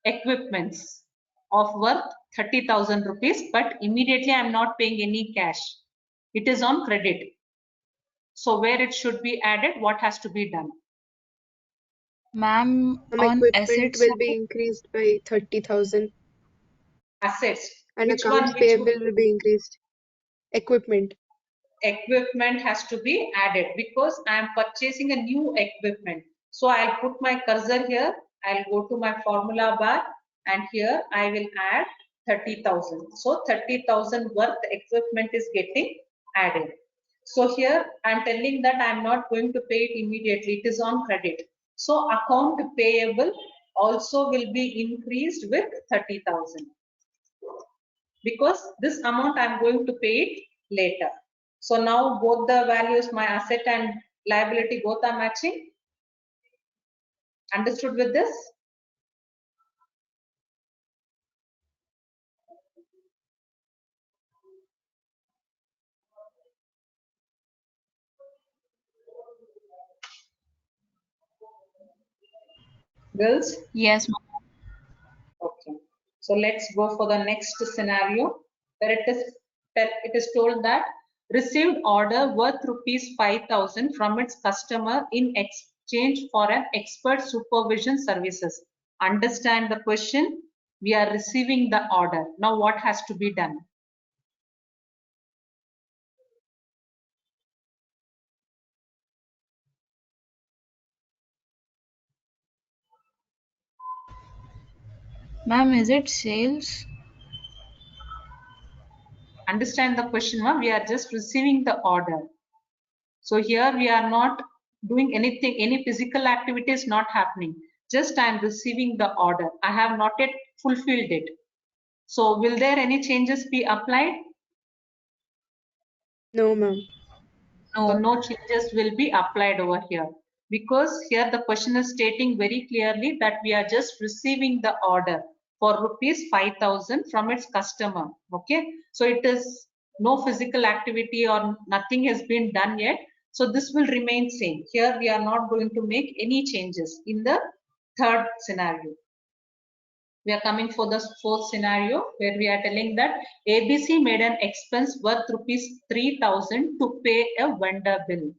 equipments of worth 30,000 rupees, but immediately I am not paying any cash. It is on credit. So where it should be added, what has to be done? Ma'am, on Equipment assets will be side, increased by 30,000 Assets. and Which one? accounts Which payable will be increased. Equipment. equipment has to be added because I am purchasing a new equipment. So I'll put my cursor here. I'll go to my formula bar and here I will add 30,000. So 30,000 worth equipment is getting added. So here I'm telling that I'm not going to pay it immediately. It is on credit. So account payable also will be increased with 30,000 because this amount I'm going to pay it later. So now both the values, my asset and liability, both are matching. Understood with this? Girls? yes, ma'am. Okay. So let's go for the next scenario where it is told that received order worth rupees 5,000 from its customer in exchange for an expert supervision services. Understand the question? We are receiving the order. Now what has to be done? Ma'am, is it sales? Understand the question, ma'am? We are just receiving the order. So here we are not doing anything, any physical activity is not happening. Just I am receiving the order. I have not yet fulfilled it. So will there any changes be applied? No, ma'am. So No. no changes will be applied over here because here the question is stating very clearly that we are just receiving the order for rupees 5,000 from its customer. Okay, so it is no physical activity or nothing has been done yet. So this will remain same. Here we are not going to make any changes in the third scenario. We are coming for the fourth scenario where we are telling that ABC made an expense worth rupees 3,000 to pay a vendor bill.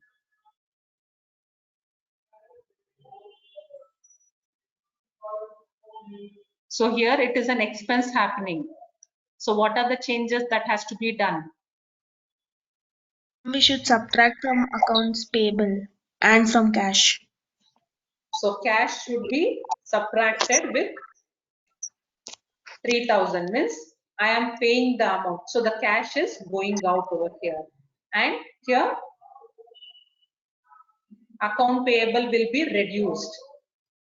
So here it is an expense happening. So what are the changes that has to be done? We should subtract from accounts payable and from cash. So cash should be subtracted with 3,000 means I am paying the amount. So the cash is going out over here. And here account payable will be reduced.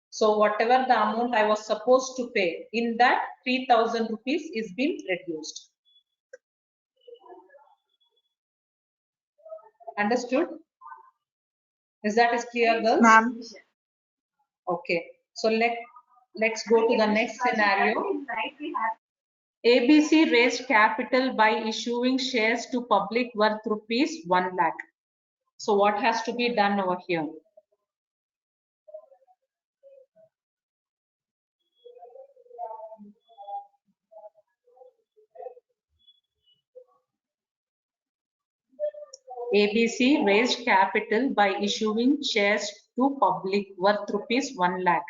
So whatever the amount I was supposed to pay, in that 3,000 rupees is being reduced. Understood? Is that is clear, girls? Ma'am. Okay. So let's go to the next scenario. ABC raised capital by issuing shares to public worth rupees 1 lakh. So what has to be done over here? ABC raised capital by issuing shares to public worth rupees 1 lakh.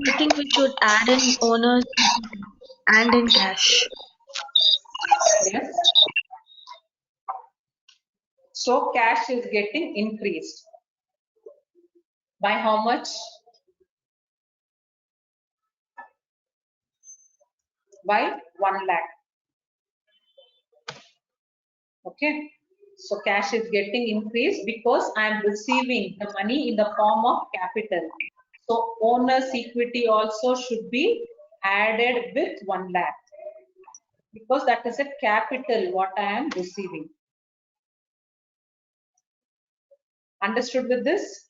I think we should add in owner's and in cash. Yes. So cash is getting increased. By how much? By 1 lakh. Okay. So cash is getting increased because I am receiving the money in the form of capital. So owner's equity also should be added with 1 lakh because that is a capital what I am receiving. Understood with this?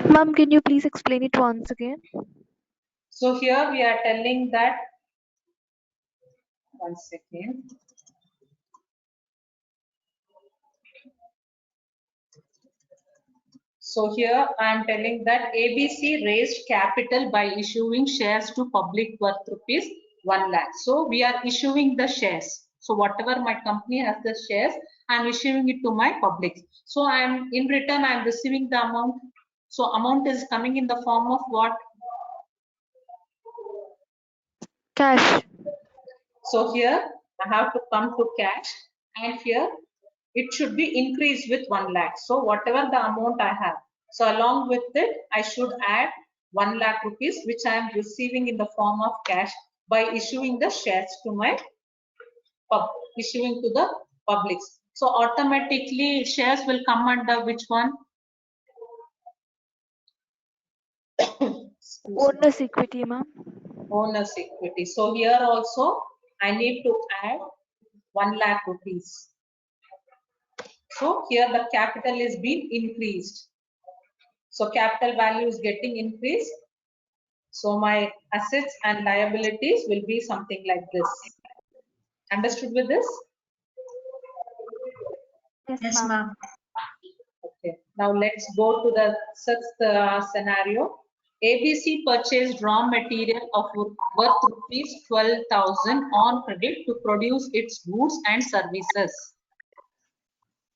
Ma'am, can you please explain it once again? So here we are telling that, one second. So here I am telling that ABC raised capital by issuing shares to public worth rupees 1 lakh. So we are issuing the shares. So whatever my company has the shares, I am issuing it to my public. So I am in return I am receiving the amount. So amount is coming in the form of what? Cash. So here I have to come to cash, and here it should be increased with 1 lakh. So whatever the amount I have, so along with it, I should add 1 lakh rupees, which I am receiving in the form of cash by issuing the shares to my issuing to the publics. So automatically shares will come under which one? Owner's equity, ma'am. Owner's equity. So here also I need to add 1 lakh rupees. So here the capital is being increased. So capital value is getting increased. So my assets and liabilities will be something like this. Understood with this? Yes, ma'am. Okay. Now let's go to the sixth scenario. ABC purchased raw material of worth rupees 12,000 on credit to produce its goods and services.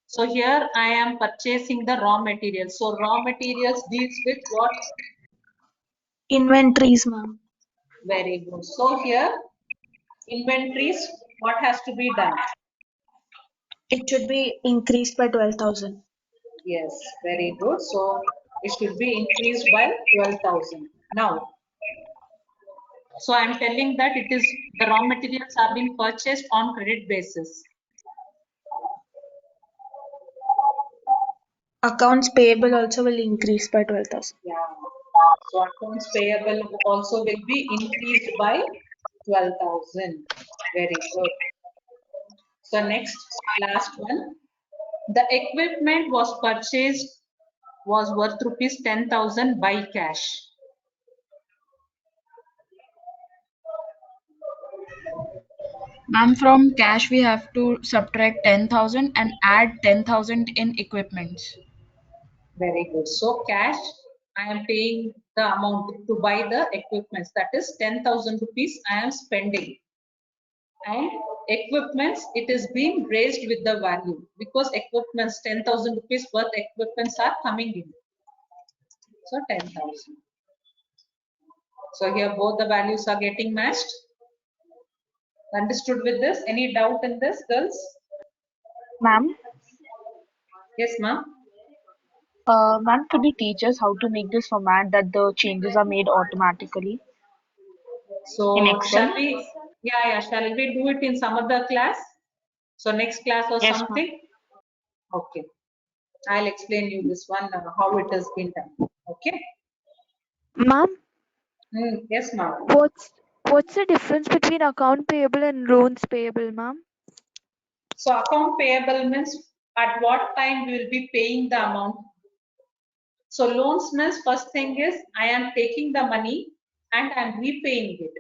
So here I am purchasing the raw materials. So raw materials deals with what? Inventories, ma'am. Very good. So here inventories, what has to be done? It should be increased by 12,000. Yes, very good. So it should be increased by 12,000. Now, so I'm telling that it is the raw materials are being purchased on credit basis. Accounts payable also will increase by 12,000. Yeah. So accounts payable also will be increased by 12,000. Very good. So next, last one. The equipment was purchased was worth rupees 10,000 by cash. Ma'am, from cash we have to subtract 10,000 and add 10,000 in equipments. Very good. So cash, I am paying the amount to buy the equipments. That is 10,000 rupees I am spending. And equipments, it is being raised with the value because equipments, 10,000 rupees worth equipments are coming in. So 10,000. So here both the values are getting matched. Understood with this? Any doubt in this, girls? Ma'am, Yes, ma'am. ma'am, could you teach us how to make this format that the changes are made automatically? So In Excel? shall we? Yeah, shall we do it in some other class? So next class or Yes, ma'am. something? Okay. I'll explain you this one, how it has been done. Okay. Ma'am, Yes, ma'am. what's the difference between account payable and loans payable, ma'am? So account payable means at what time we will be paying the amount. So loans means first thing is I am taking the money and I am repaying it.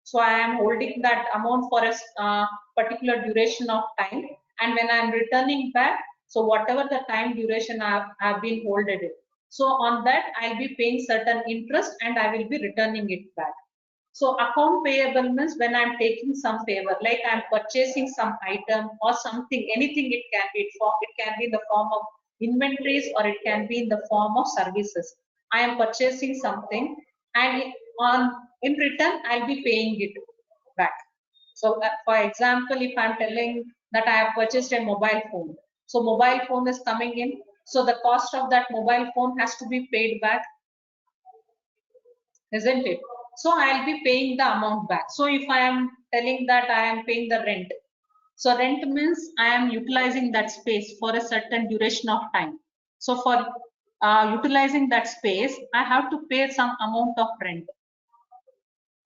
So I am holding that amount for a particular duration of time, and when I am returning back, so whatever the time duration I have been holded it. So on that I'll be paying certain interest and I will be returning it back. So account payable means when I'm taking some favor, like I'm purchasing some item or something, anything it can be. It can be in the form of inventories or it can be in the form of services. I am purchasing something and in return I'll be paying it back. So for example, if I'm telling that I have purchased a mobile phone, so mobile phone is coming in, so the cost of that mobile phone has to be paid back, isn't it? So I'll be paying the amount back. So if I am telling that I am paying the rent, so rent means I am utilizing that space for a certain duration of time. So for utilizing that space, I have to pay some amount of rent,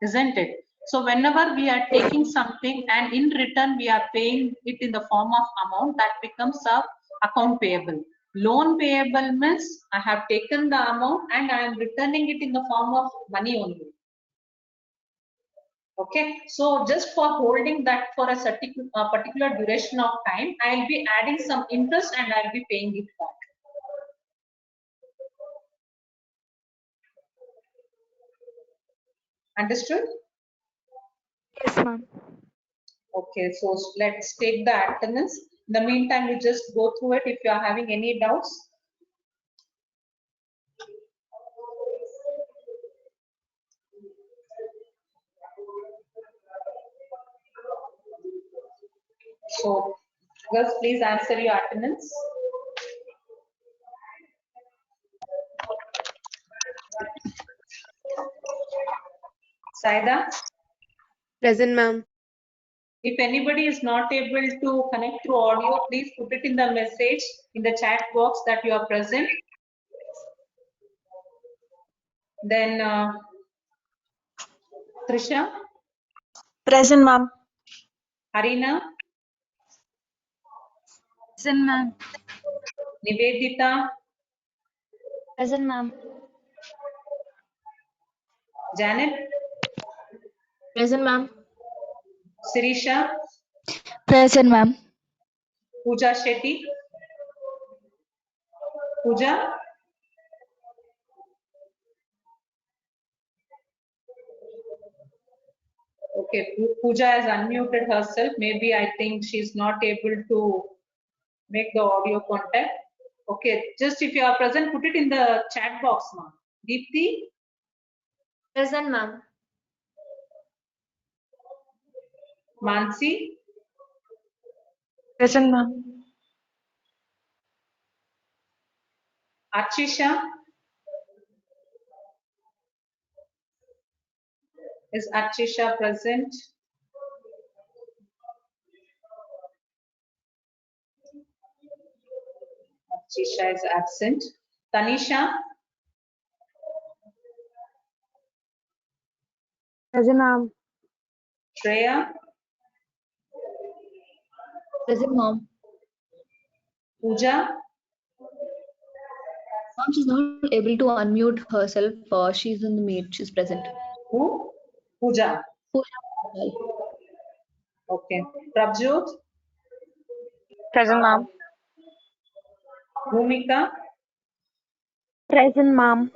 isn't it? So whenever we are taking something and in return we are paying it in the form of amount, that becomes a account payable. Loan payable means I have taken the amount and I am returning it in the form of money only. Okay, so just for holding that for a particular duration of time, I'll be adding some interest and I'll be paying it back. Understood? Yes, ma'am. Okay, so let's take the attendance. In the meantime, you just go through it if you are having any doubts. So, girls, please answer your attendance. Saida, Present, ma'am. if anybody is not able to connect through audio, please put it in the message in the chat box that you are present. Then, Trisha, Present, ma'am. Harina, Present, ma'am. Nivedita, Present, ma'am. Janet, Present, ma'am. Sirisha, Present, ma'am. Pooja Shetty, Pooja, okay, Pooja has unmuted herself. Maybe I think she's not able to make the audio contact. Okay, just if you are present, put it in the chat box now. Deepthi, Present, ma'am. Mansi, Present, ma'am. Achisha, is Achisha present? Achisha is absent. Tanisha, Present, ma'am. Shreya, Present, ma'am. Pooja, Mom, she's not able to unmute herself. She's in the meet. She's present. who? Pooja. Okay. Prabjot, Present, ma'am. Bhumika, Present, ma'am.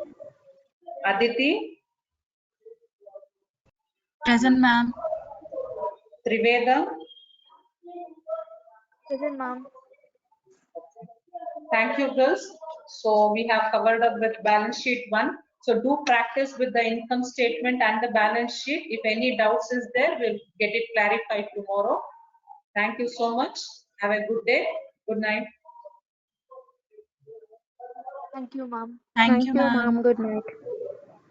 Aditi, Present, ma'am. Triveda. Present, ma'am. Thank you, girls. So we have covered up with balance sheet 1. So do practice with the income statement and the balance sheet. If any doubts is there, we'll get it clarified tomorrow. Thank you so much. Have a good day. Good night. Thank you, ma'am. Thank you, ma'am. Ma'am. Good night.